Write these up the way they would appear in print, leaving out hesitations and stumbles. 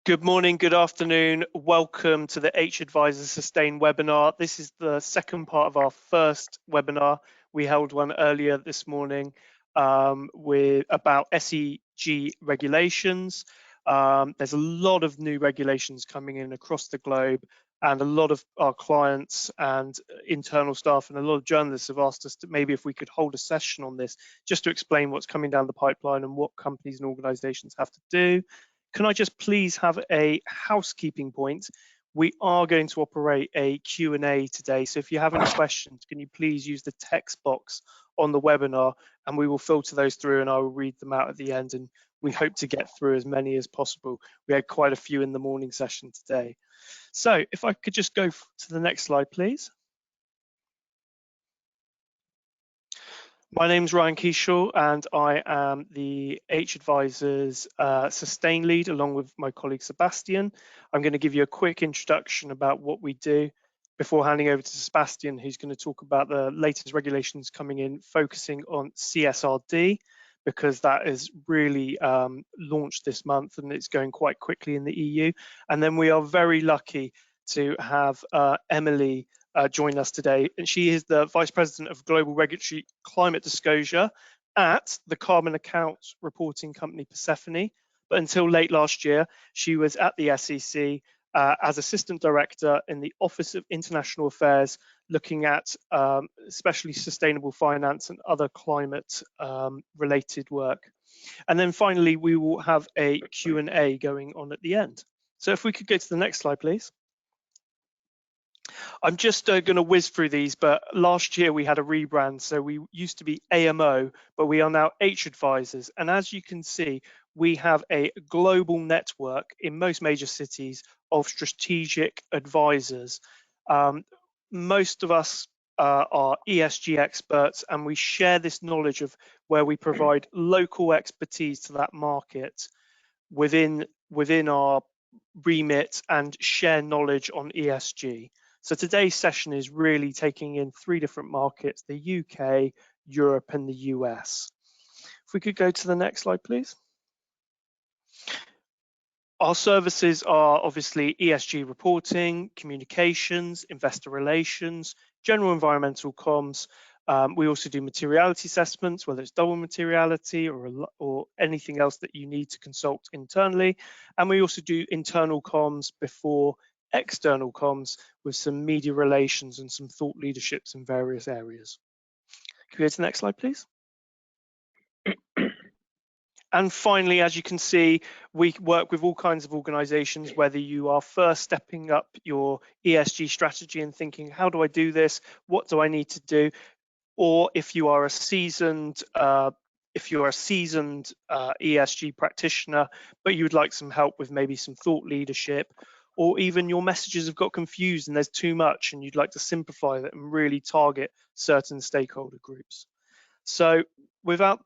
Good morning, good afternoon. Welcome to the H Advisors Sustain webinar. This is the second part of our first webinar. We held one earlier this morning about ESG regulations. There's a lot of new regulations coming in across the globe, and a lot of our clients and internal staff and a lot of journalists have asked us to maybe if we could hold a session on this just to explain what's coming down the pipeline and what companies and organizations have to do. Can I just please have a housekeeping point? We are going to operate a Q&A today, so if you have any questions, can you please use the text box on the webinar and we will filter those through and I will read them out at the end, and we hope to get through as many as possible. We had quite a few in the morning session today. So if I could just go to the next slide, please. My name is Ryan Keeshaw and I am the H Advisors Sustain Lead along with my colleague Sebastian. I'm going to give you a quick introduction about what we do before handing over to Sebastian, who's going to talk about the latest regulations coming in, focusing on CSRD, because that is really launched this month and it's going quite quickly in the EU. And then we are very lucky to have Emily join us today, and she is the Vice President of Global Regulatory Climate Disclosure at the carbon accounts reporting company Persephone. But until late last year, she was at the SEC as Assistant Director in the Office of International Affairs, looking at especially sustainable finance and other climate related work. And then finally, we will have a Q&A going on at the end. So if we could go to the next slide, please. I'm just going to whiz through these, but last year we had a rebrand. So we used to be AMO, but we are now H Advisors. And as you can see, we have a global network in most major cities of strategic advisors. Most of us are ESG experts, and we share this knowledge of where we provide local expertise to that market within our remit and share knowledge on ESG. So today's session is really taking in three different markets: the UK, Europe, and the US. If we could go to the next slide, please. Our services are obviously ESG reporting, communications, investor relations, general environmental comms. We also do materiality assessments, whether it's double materiality or anything else that you need to consult internally. And we also do internal comms before external comms with some media relations and some thought leaderships in various areas. Can we go to the next slide, please? And finally, as you can see, we work with all kinds of organizations, whether you are first stepping up your ESG strategy and thinking, how do I do this? What do I need to do? Or if you are a seasoned ESG practitioner, but you would like some help with maybe some thought leadership, or even your messages have got confused and there's too much and you'd like to simplify that and really target certain stakeholder groups. So without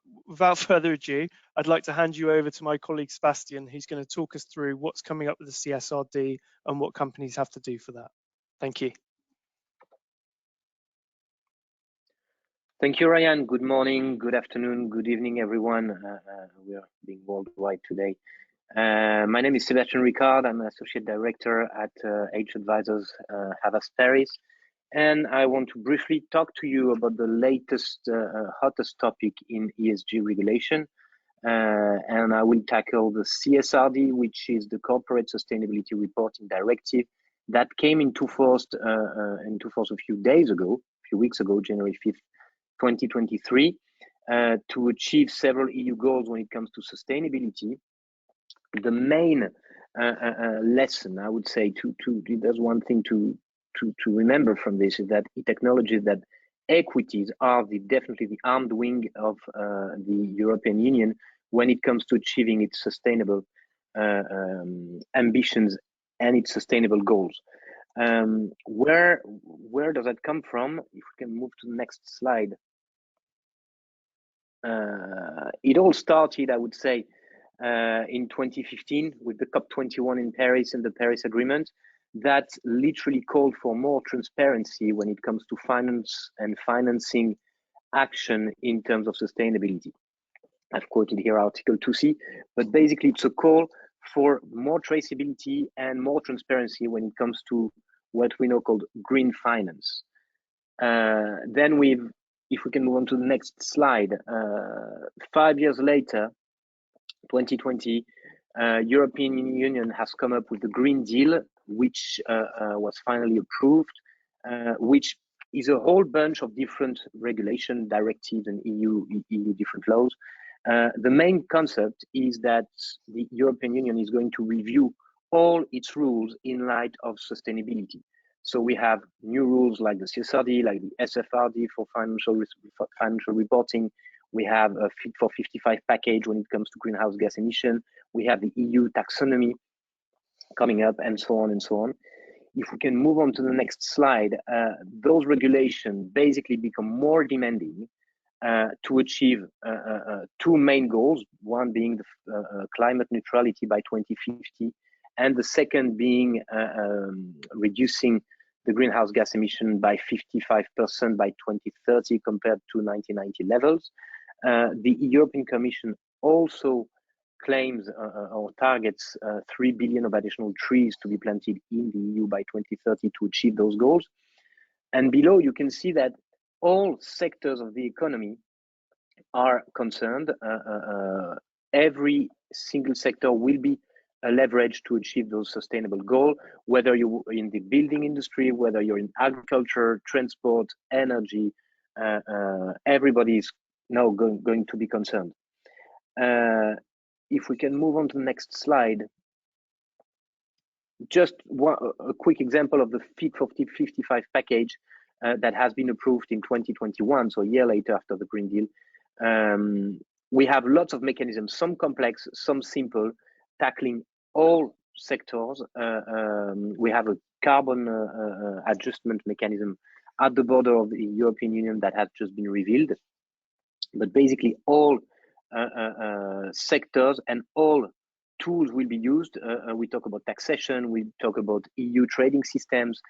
further ado, I'd like to hand you over to my colleague Sebastian, who's going to talk us through what's coming up with the CSRD and what companies have to do for that. Thank you. Thank you, Ryan. Good morning, good afternoon, good evening, everyone. We are being worldwide today. My name is Sebastian Ricard. I'm an Associate Director at H Advisors Havas Paris. And I want to briefly talk to you about the latest, hottest topic in ESG regulation. And I will tackle the CSRD, which is the Corporate Sustainability Reporting Directive that came into force a few weeks ago, January 5th, 2023, to achieve several EU goals when it comes to sustainability. The main lesson, I would say, there's one thing to remember from this, is that it acknowledges that equities are definitely the armed wing of the European Union when it comes to achieving its sustainable ambitions and its sustainable goals. Where does that come from? If we can move to the next slide. It all started, I would say, in 2015 with the COP21 in Paris and the Paris Agreement that literally called for more transparency when it comes to finance and financing action in terms of sustainability. I've quoted here Article 2C, but basically it's a call for more traceability and more transparency when it comes to what we know called green finance. Then if we can move on to the next slide, 5 years later, 2020, European Union has come up with the Green Deal, which was finally approved, which is a whole bunch of different regulation directives and EU different laws. The main concept is that the European Union is going to review all its rules in light of sustainability. So we have new rules like the CSRD, like the SFRD for financial reporting. We have a Fit for 55 package when it comes to greenhouse gas emission. We have the EU taxonomy coming up, and so on and so on. If we can move on to the next slide, those regulations basically become more demanding to achieve two main goals, one being the climate neutrality by 2050, and the second being reducing the greenhouse gas emission by 55% by 2030 compared to 1990 levels. The European Commission also claims or targets 3 billion of additional trees to be planted in the EU by 2030 to achieve those goals. And below, you can see that all sectors of the economy are concerned. Every single sector will be a leverage to achieve those sustainable goals, whether you're in the building industry, whether you're in agriculture, transport, energy, everybody is now going to be concerned. If we can move on to the next slide, just a quick example of the Fit for 55 package that has been approved in 2021, so a year later after the Green Deal. We have lots of mechanisms, some complex, some simple, tackling all sectors. We have a carbon adjustment mechanism at the border of the European Union that has just been revealed. But basically all sectors and all tools will be used. We talk about taxation, we talk about EU trading systems,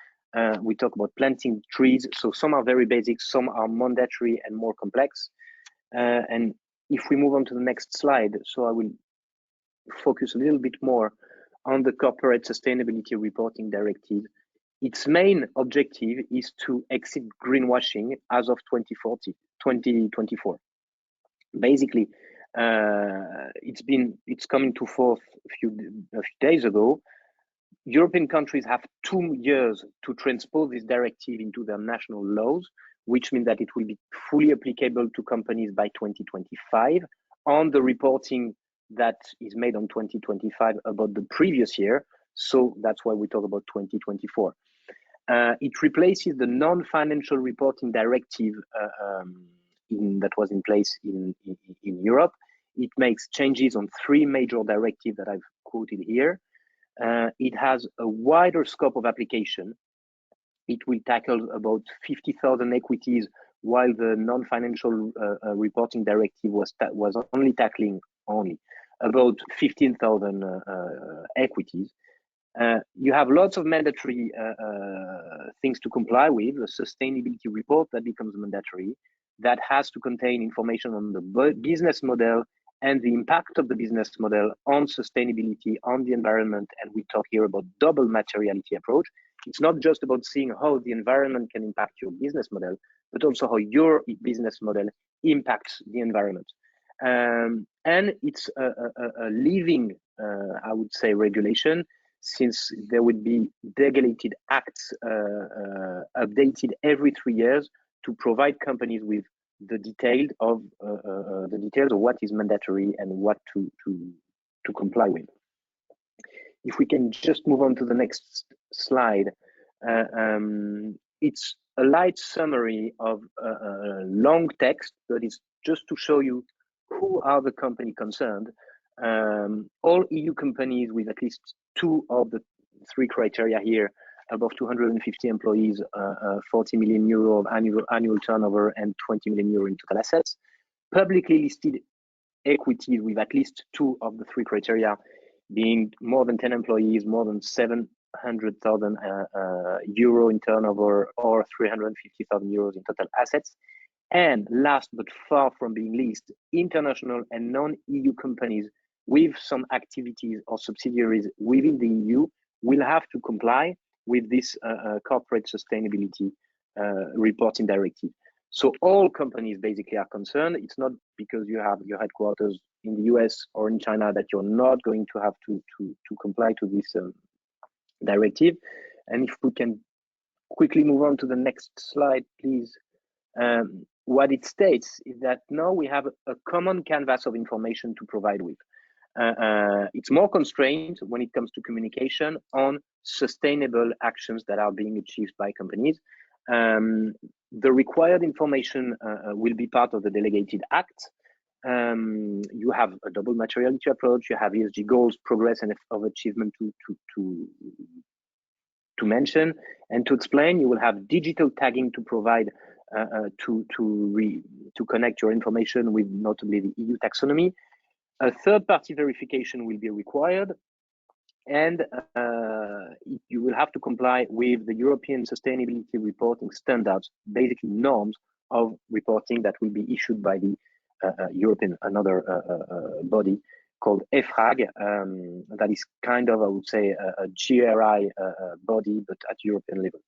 we talk about planting trees. So some are very basic, some are mandatory and more complex. And if we move on to the next slide, so I will focus a little bit more on the Corporate Sustainability Reporting Directive. Its main objective is to exit greenwashing as of 2024. Basically, it's coming to force a few days ago. European countries have 2 years to transpose this directive into their national laws, which means that it will be fully applicable to companies by 2025 on the reporting that is made on 2025 about the previous year. So that's why we talk about 2024. It replaces the non-financial reporting directive that was in place in Europe. It makes changes on 3 major directives that I've quoted here. It has a wider scope of application. It will tackle about 50,000 equities, while the non-financial reporting directive was only tackling about 15,000 equities. You have lots of mandatory things to comply with. The sustainability report that becomes mandatory, that has to contain information on the business model and the impact of the business model on sustainability, on the environment. And we talk here about double materiality approach. It's not just about seeing how the environment can impact your business model, but also how your business model impacts the environment. And it's a living, I would say, regulation, since there would be regulated acts updated every 3 years to provide companies with the details of what is mandatory and what to comply with. If we can just move on to the next slide, it's a light summary of a long text, but it's just to show you who are the company concerned. All EU companies with at least 2 of the 3 criteria here, above 250 employees, 40 million euro of annual turnover, and 20 million euro in total assets. Publicly listed equities with at least 2 of the 3 criteria, being more than 10 employees, more than 700,000 euro in turnover, or 350,000 euros in total assets. And last but far from being least, international and non-EU companies with some activities or subsidiaries within the EU will have to comply with this corporate sustainability reporting directive. So all companies basically are concerned. It's not because you have your headquarters in the US or in China that you're not going to have to comply to this directive. And if we can quickly move on to the next slide, please. What it states is that now we have a common canvas of information to provide with. It's more constrained when it comes to communication on sustainable actions that are being achieved by companies. The required information will be part of the delegated act. You have a double materiality approach, you have ESG goals, progress, and of achievement to mention and to explain. You will have digital tagging to provide to connect your information with notably the EU taxonomy. A third-party verification will be required, and you will have to comply with the European Sustainability Reporting Standards, basically norms of reporting that will be issued by the European, another body called EFRAG, that is kind of, I would say, a GRI body, but at European level.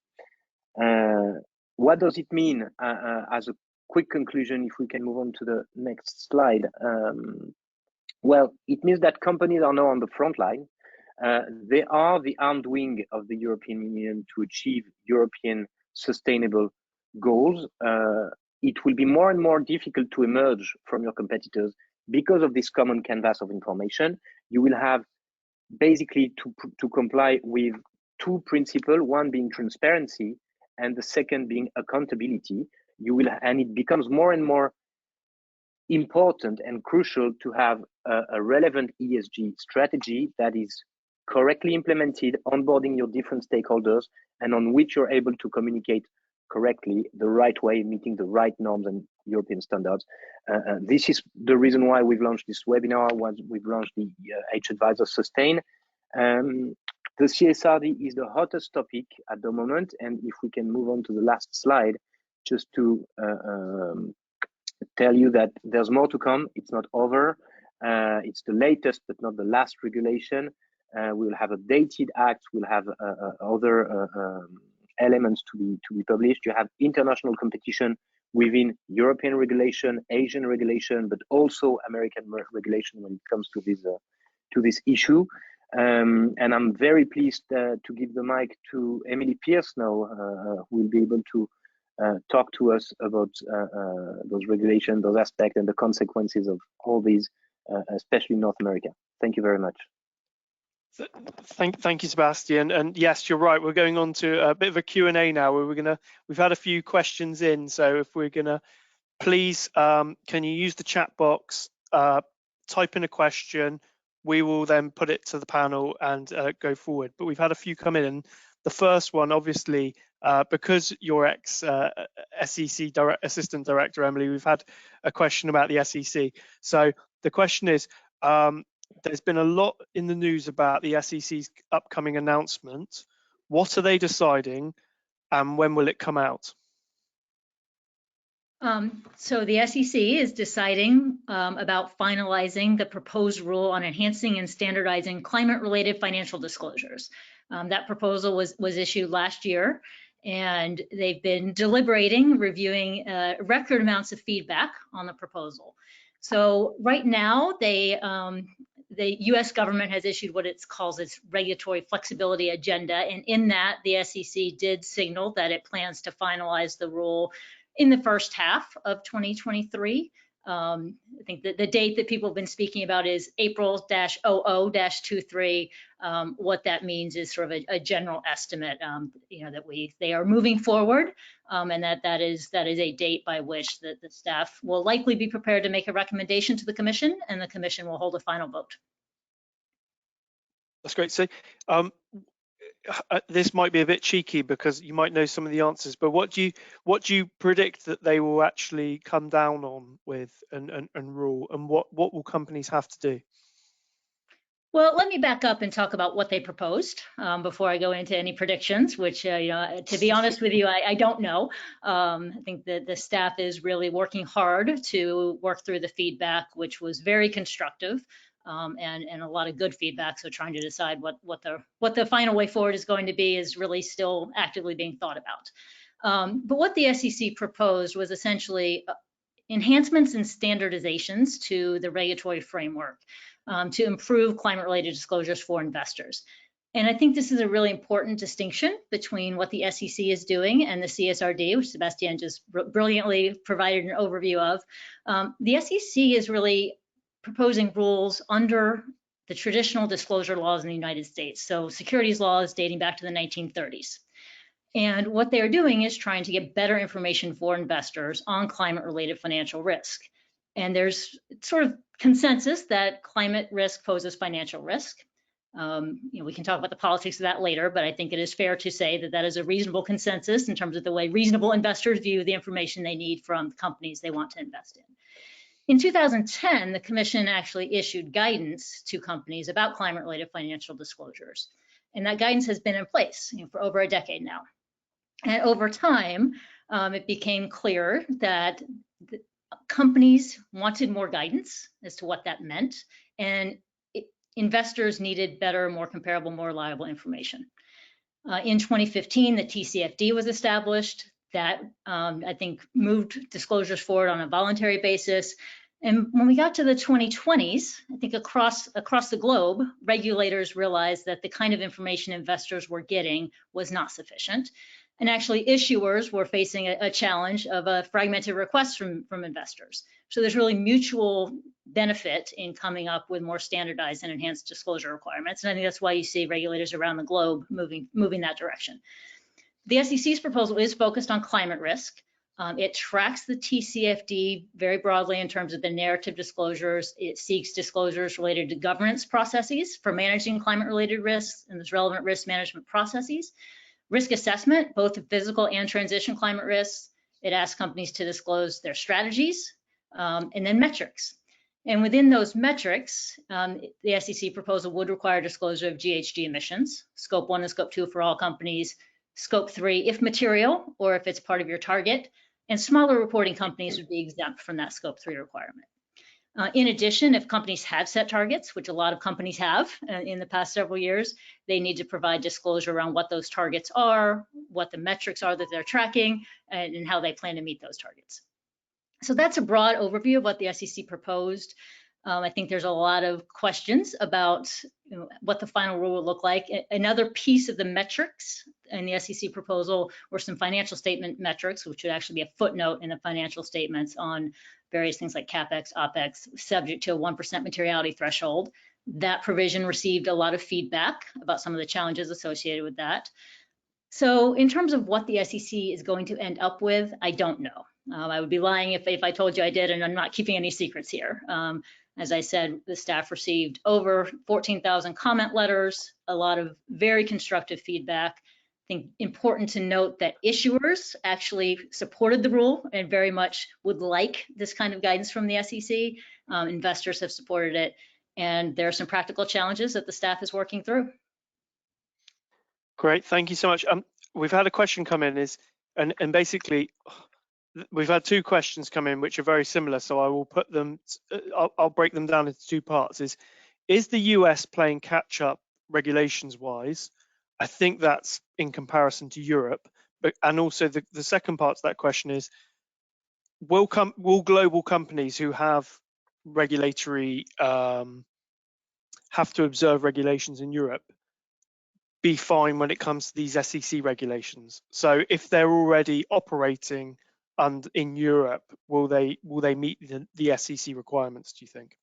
What does it mean as a quick conclusion, if we can move on to the next slide? Well, it means that companies are now on the front line. They are the armed wing of the European Union to achieve European sustainable goals. It will be more and more difficult to emerge from your competitors because of this common canvas of information. You will have basically to comply with two principles, one being transparency and the second being accountability. And it becomes more and more important and crucial to have a relevant ESG strategy that is correctly implemented, onboarding your different stakeholders, and on which you're able to communicate correctly, the right way, meeting the right norms and European standards. This is the reason why we've launched this webinar, we've launched the H Advisor Sustain. The CSRD is the hottest topic at the moment, and if we can move on to the last slide, just to tell you that there's more to come. It's not over. It's the latest, but not the last regulation. We'll have updated acts. We'll have other elements to be published. You have international competition within European regulation, Asian regulation, but also American regulation when it comes to this issue. And I'm very pleased to give the mic to Emily Pierce now, who will be able to talk to us about those regulations, those aspects, and the consequences of all these, especially in North America. Thank you very much. Thank you, Sebastian. And yes, you're right. We're going on to a bit of a Q&A now, where we've had a few questions in. So if we're gonna, please, can you use the chat box, type in a question, we will then put it to the panel and go forward. But we've had a few come in. And the first one, obviously, because you're ex-SEC Assistant Director, Emily, we've had a question about the SEC. So the question is, there's been a lot in the news about the SEC's upcoming announcement. What are they deciding, and when will it come out? So the SEC is deciding about finalizing the proposed rule on enhancing and standardizing climate-related financial disclosures. That proposal was issued last year, and they've been deliberating, reviewing record amounts of feedback on the proposal. So right now, the U.S. government has issued what it calls its regulatory flexibility agenda, and in that, the SEC did signal that it plans to finalize the rule in the first half of 2023. I think that the date that people have been speaking about is April-00-23. What that means is sort of a general estimate, that they are moving forward, and that is a date by which the staff will likely be prepared to make a recommendation to the Commission, and the Commission will hold a final vote. That's great. So this might be a bit cheeky because you might know some of the answers, but what do you predict that they will actually come down on with and rule, and what will companies have to do? Well, let me back up and talk about what they proposed before I go into any predictions, which, to be honest with you, I don't know. I think that the staff is really working hard to work through the feedback, which was very constructive. and a lot of good feedback. So trying to decide what the final way forward is going to be is really still actively being thought about. But what the SEC proposed was essentially enhancements and standardizations to the regulatory framework to improve climate-related disclosures for investors. And I think this is a really important distinction between what the SEC is doing and the CSRD, which Sebastian just brilliantly provided an overview of. The SEC is really proposing rules under the traditional disclosure laws in the United States, so securities laws dating back to the 1930s. And what they're doing is trying to get better information for investors on climate-related financial risk. And there's sort of consensus that climate risk poses financial risk. We can talk about the politics of that later, but I think it is fair to say that that is a reasonable consensus in terms of the way reasonable investors view the information they need from the companies they want to invest in. In 2010, the Commission actually issued guidance to companies about climate-related financial disclosures. And that guidance has been in place for over a decade now. And over time, it became clear that companies wanted more guidance as to what that meant, and investors needed better, more comparable, more reliable information. In 2015, the TCFD was established. That, I think, moved disclosures forward on a voluntary basis. And when we got to the 2020s, I think across the globe, regulators realized that the kind of information investors were getting was not sufficient. And actually, issuers were facing a challenge of a fragmented request from investors. So there's really mutual benefit in coming up with more standardized and enhanced disclosure requirements. And I think that's why you see regulators around the globe moving that direction. The SEC's proposal is focused on climate risk. It tracks the TCFD very broadly in terms of the narrative disclosures. It seeks disclosures related to governance processes for managing climate-related risks and those relevant risk management processes. Risk assessment, both physical and transition climate risks. It asks companies to disclose their strategies, and then metrics. And within those metrics, the SEC proposal would require disclosure of GHG emissions, Scope 1 and Scope 2 for all companies, Scope 3 if material or if it's part of your target, and smaller reporting companies would be exempt from that Scope 3 requirement. In addition, if companies have set targets, which a lot of companies have in the past several years, they need to provide disclosure around what those targets are, what the metrics are that they're tracking, and how they plan to meet those targets. So that's a broad overview of what the SEC proposed. I think there's a lot of questions about what the final rule will look like. Another piece of the metrics in the SEC proposal were some financial statement metrics, which would actually be a footnote in the financial statements on various things like CapEx, OpEx, subject to a 1% materiality threshold. That provision received a lot of feedback about some of the challenges associated with that. So in terms of what the SEC is going to end up with, I don't know. I would be lying if I told you I did, and I'm not keeping any secrets here. As I said, the staff received over 14,000 comment letters, a lot of very constructive feedback. I think important to note that issuers actually supported the rule and very much would like this kind of guidance from the SEC. Investors have supported it, and there are some practical challenges that the staff is working through. Great, thank you so much. We've had a question come in, and basically, we've had two questions come in which are very similar, so I will put them. I'll break them down into two parts. Is the US playing catch up regulations wise? I think that's in comparison to Europe, and also the second part to that question is, will global companies who have regulatory have to observe regulations in Europe be fine when it comes to these SEC regulations? So if they're already operating in Europe, will they meet the SEC requirements, do you think?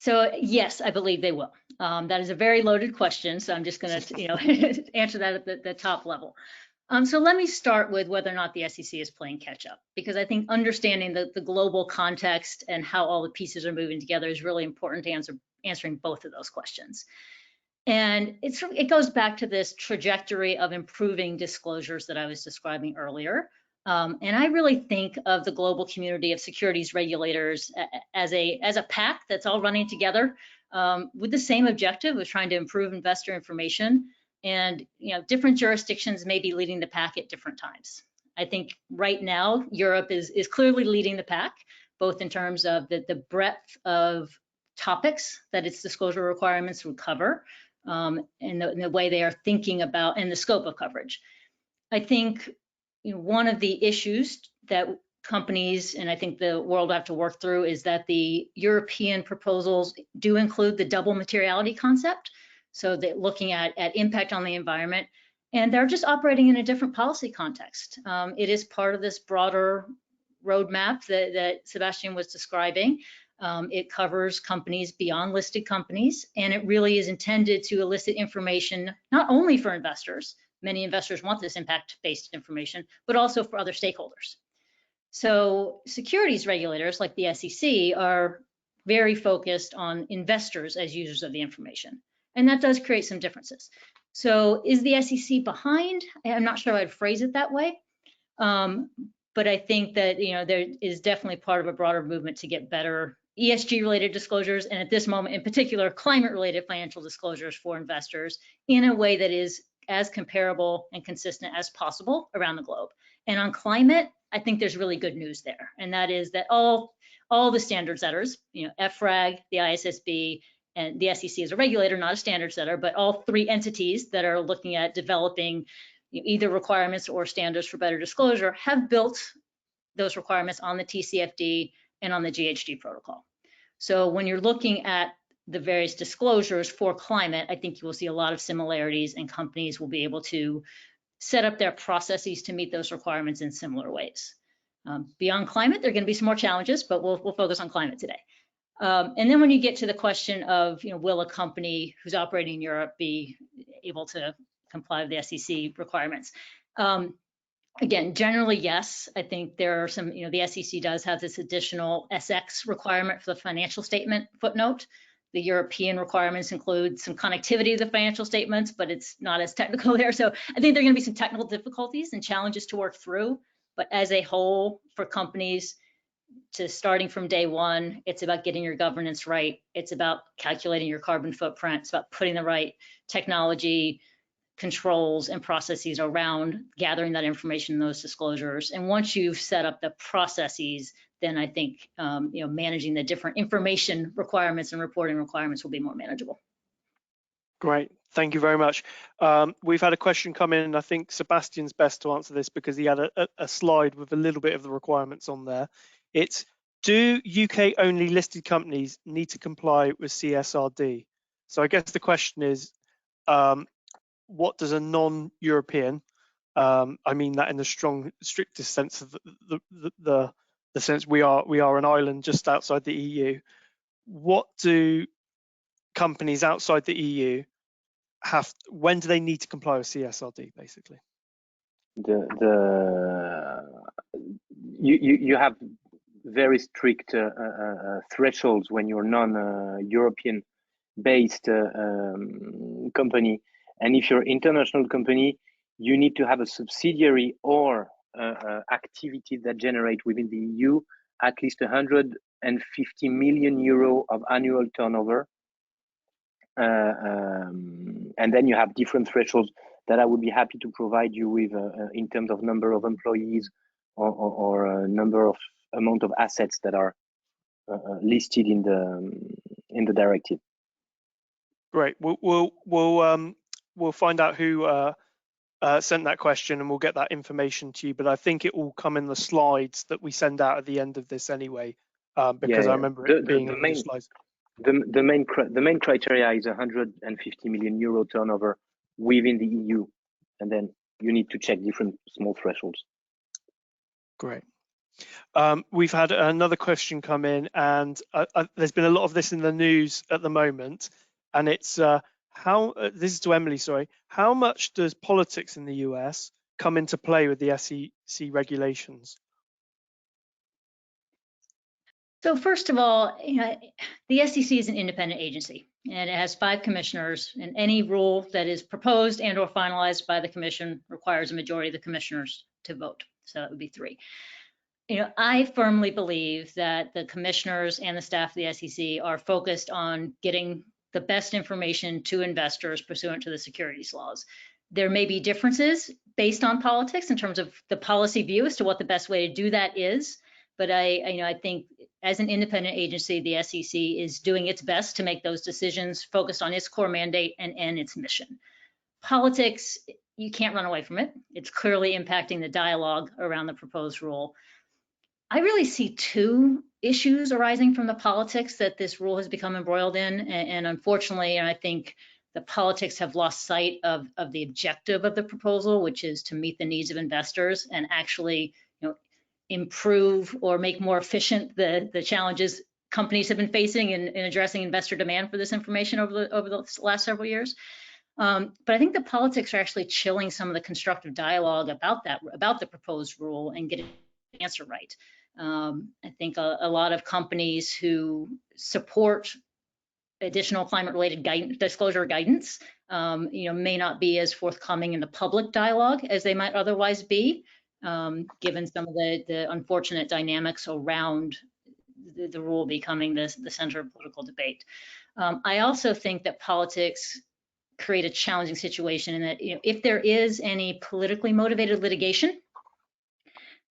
So yes, I believe they will. That is a very loaded question, so I'm just going to answer that at the top level. So let me start with whether or not the SEC is playing catch up, because I think understanding the global context and how all the pieces are moving together is really important to answering both of those questions. And it goes back to this trajectory of improving disclosures that I was describing earlier. And I really think of the global community of securities regulators as a pack that's all running together with the same objective of trying to improve investor information. And different jurisdictions may be leading the pack at different times. I think right now Europe is clearly leading the pack, both in terms of the breadth of topics that its disclosure requirements would cover, and the way they are thinking about, and the scope of coverage. I think one of the issues that companies, and I think the world have to work through, is that the European proposals do include the double materiality concept. So that looking at impact on the environment, and they're just operating in a different policy context. It is part of this broader roadmap that Sebastian was describing. It covers companies beyond listed companies, and it really is intended to elicit information not only for investors. Many investors want this impact-based information, but also for other stakeholders. So securities regulators like the SEC are very focused on investors as users of the information, and that does create some differences. So is the SEC behind? I'm not sure I'd phrase it that way, but I think that there is definitely part of a broader movement to get better ESG-related disclosures, and at this moment in particular, climate-related financial disclosures for investors in a way that is as comparable and consistent as possible around the globe. And on climate, I think there's really good news there, and that is that all the standard setters, EFRAG, the ISSB, and the SEC is a regulator, not a standard setter, but all three entities that are looking at developing either requirements or standards for better disclosure have built those requirements on the TCFD and on the GHG protocol. So when you're looking at the various disclosures for climate, I think you will see a lot of similarities, and companies will be able to set up their processes to meet those requirements in similar ways. Beyond climate, there are going to be some more challenges, but we'll focus on climate today. And then when you get to the question of, will a company who's operating in Europe be able to comply with the SEC requirements? Again, generally, yes. I think there are some, the SEC does have this additional SX requirement for the financial statement footnote. The European requirements include some connectivity of the financial statements, but it's not as technical there. So I think there are going to be some technical difficulties and challenges to work through. But as a whole, for companies, starting from day one, it's about getting your governance right. It's about calculating your carbon footprint. It's about putting the right technology, controls, and processes around gathering that information in those disclosures. And once you've set up the processes, then I think managing the different information requirements and reporting requirements will be more manageable. Great, thank you very much. We've had a question come in, and I think Sebastian's best to answer this because he had a slide with a little bit of the requirements on there. It's, do UK only listed companies need to comply with CSRD? So I guess the question is, what does a non-European, I mean that in the strictest sense of the sense we are an island just outside the EU, what do companies outside the EU have, when do they need to comply with CSRD, basically? You have very strict thresholds when you're non-European based company, and if you're an international company, you need to have a subsidiary or activity that generate within the EU at least 150 million euro of annual turnover, and then you have different thresholds that I would be happy to provide you with in terms of number of employees or number of amount of assets that are listed in the directive. Great. We'll find out who sent that question, and we'll get that information to you. But I think it will come in the slides that we send out at the end of this anyway, because I remember it being in the slides. The main criteria is 150 million euro turnover within the EU, and then you need to check different small thresholds. Great. We've had another question come in, and there's been a lot of this in the news at the moment, and it's this is to Emily, sorry. How much does politics in the US come into play with the SEC regulations? So first of all, the SEC is an independent agency, and it has 5 commissioners, and any rule that is proposed and or finalized by the commission requires a majority of the commissioners to vote. So that would be 3. I firmly believe that the commissioners and the staff of the SEC are focused on getting the best information to investors pursuant to the securities laws. There may be differences based on politics in terms of the policy view as to what the best way to do that is, But I think as an independent agency, the SEC is doing its best to make those decisions focused on its core mandate and its mission. Politics, you can't run away from it. It's clearly impacting the dialogue around the proposed rule. I really see two issues arising from the politics that this rule has become embroiled in. And unfortunately, I think the politics have lost sight of the objective of the proposal, which is to meet the needs of investors and actually improve or make more efficient the challenges companies have been facing in addressing investor demand for this information over the last several years. But I think the politics are actually chilling some of the constructive dialogue about the proposed rule and getting the answer right. I think a lot of companies who support additional climate-related disclosure guidance, may not be as forthcoming in the public dialogue as they might otherwise be, given some of the unfortunate dynamics around the rule becoming the center of political debate. I also think that politics create a challenging situation in that, if there is any politically motivated litigation,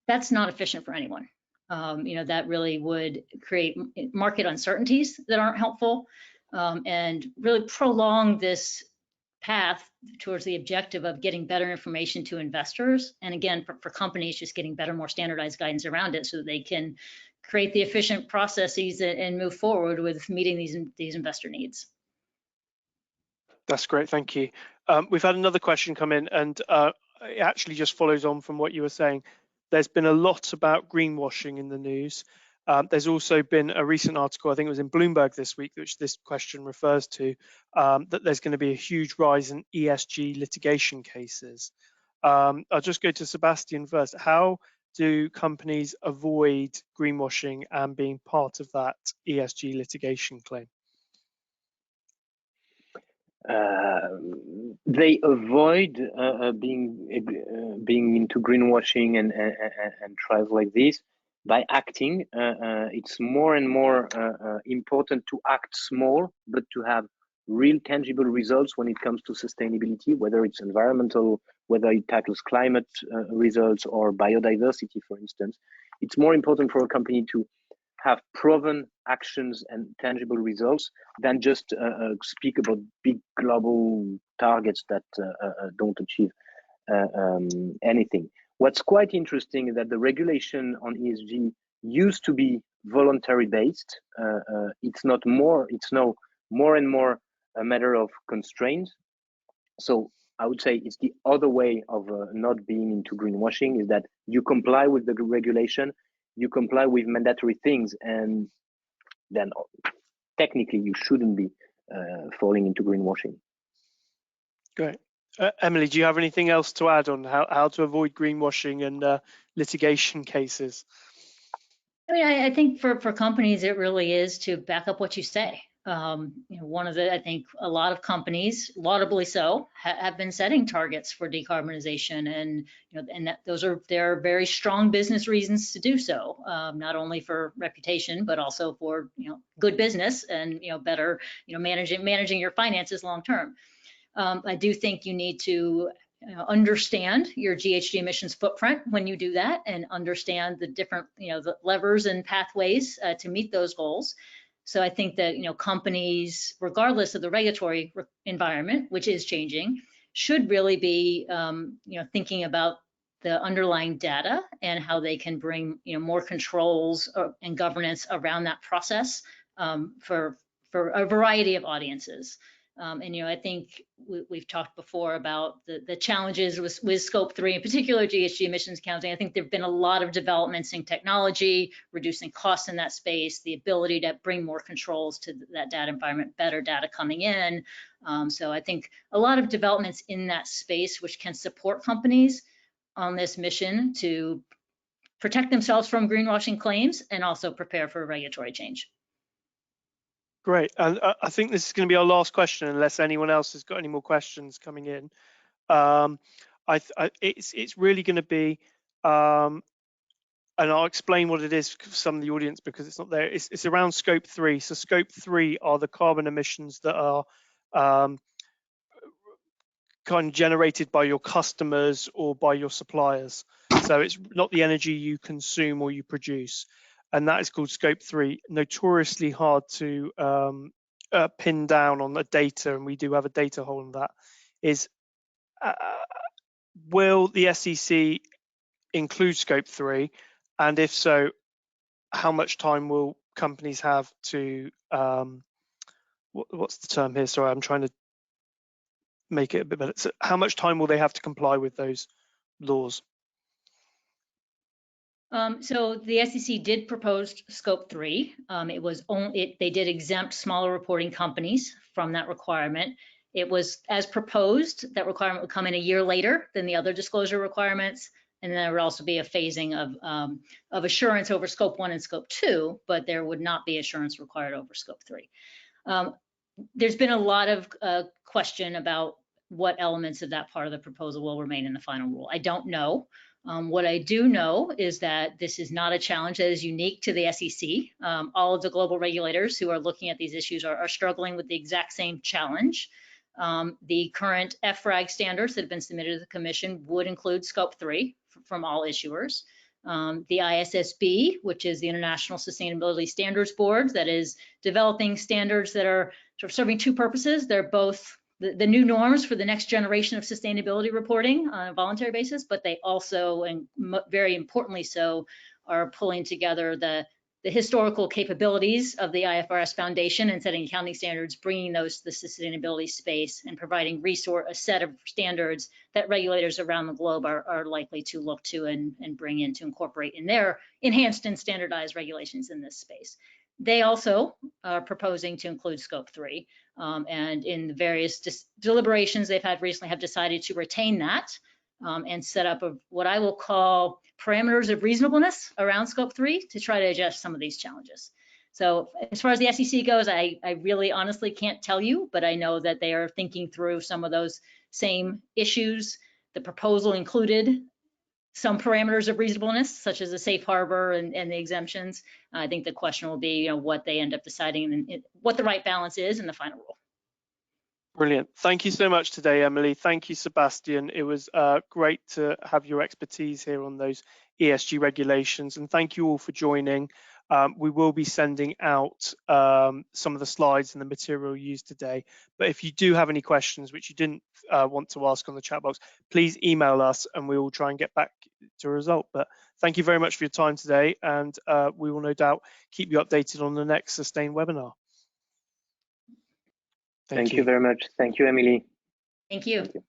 that's not efficient for anyone. That really would create market uncertainties that aren't helpful, and really prolong this path towards the objective of getting better information to investors. And again, for companies, just getting better, more standardized guidance around it so that they can create the efficient processes and move forward with meeting these investor needs. That's great, thank you. We've had another question come in, and it actually just follows on from what you were saying. There's been a lot about greenwashing in the news. There's also been a recent article, I think it was in Bloomberg this week, which this question refers to, that there's going to be a huge rise in ESG litigation cases. I'll just go to Sebastian first. How do companies avoid greenwashing and being part of that ESG litigation claim? They avoid being into greenwashing and trials like this by acting. It's more and more important to act small, but to have real tangible results when it comes to sustainability, whether it's environmental, whether it tackles climate results or biodiversity, for instance. It's more important for a company to have proven actions and tangible results than just speak about big global targets that don't achieve anything. What's quite interesting is that the regulation on ESG used to be voluntary based. It's not more, it's now more and more a matter of constraints. So I would say it's the other way of not being into greenwashing, is that you comply with the regulation, you comply with mandatory things, and then technically you shouldn't be falling into greenwashing. Great. Emily, do you have anything else to add on how to avoid greenwashing and litigation cases? I mean, I think for companies, it really is to back up what you say. I think a lot of companies, laudably so, have been setting targets for decarbonization, and there are very strong business reasons to do so, not only for reputation, but also for good business and better managing your finances long term. I do think you need to understand your GHG emissions footprint when you do that, and understand the different the levers and pathways to meet those goals. So I think that companies, regardless of the regulatory environment, which is changing, should really be thinking about the underlying data and how they can bring more controls and governance around that process for a variety of audiences. I think we've talked before about the challenges with Scope 3, in particular GHG emissions counting. I think there have been a lot of developments in technology, reducing costs in that space, the ability to bring more controls to that data environment, better data coming in. So I think a lot of developments in that space which can support companies on this mission to protect themselves from greenwashing claims and also prepare for regulatory change. Great, and I think this is going to be our last question, unless anyone else has got any more questions coming in. It's really going to be, and I'll explain what it is for some of the audience because it's not there. It's around Scope 3. So Scope 3 are the carbon emissions that are kind of generated by your customers or by your suppliers. So it's not the energy you consume or you produce. And that is called scope 3, notoriously hard to pin down on the data, and we do have a data hole in that, is will the SEC include scope 3? And if so, how much time will companies have to, what's the term here? Sorry, I'm trying to make it a bit better. So how much time will they have to comply with those laws? So the SEC did propose scope 3. It was only, they did exempt smaller reporting companies from that requirement. It was as proposed, that requirement would come in a year later than the other disclosure requirements. And then there would also be a phasing of assurance over scope 1 and scope 2, but there would not be assurance required over scope 3. There's been a lot of question about what elements of that part of the proposal will remain in the final rule. I don't know. What I do know is that this is not a challenge that is unique to the SEC. All of the global regulators who are looking at these issues are struggling with the exact same challenge. The current FRAG standards that have been submitted to the Commission would include scope 3 from all issuers. The ISSB, which is the International Sustainability Standards Board, that is developing standards that are sort of serving two purposes. They're both the new norms for the next generation of sustainability reporting on a voluntary basis, but they also, and very importantly so, are pulling together the historical capabilities of the IFRS Foundation and setting accounting standards, bringing those to the sustainability space and providing a set of standards that regulators around the globe are likely to look to and bring in to incorporate in their enhanced and standardized regulations in this space. They also are proposing to include scope 3. And in the various deliberations they've had recently have decided to retain that and set up what I will call parameters of reasonableness around scope 3 to try to adjust some of these challenges. So as far as the SEC goes, I really honestly can't tell you, but I know that they are thinking through some of those same issues. The proposal included some parameters of reasonableness, such as the safe harbor and the exemptions. I think the question will be, what they end up deciding and what the right balance is in the final rule. Brilliant. Thank you so much today, Emily. Thank you, Sebastian. It was great to have your expertise here on those ESG regulations, and thank you all for joining. We will be sending out some of the slides and the material used today, but if you do have any questions which you didn't want to ask on the chat box, please email us and we will try and get back to a result. But thank you very much for your time today, and we will no doubt keep you updated on the next Sustain webinar. Thank you very much. Thank you, Emily. Thank you. Thank you.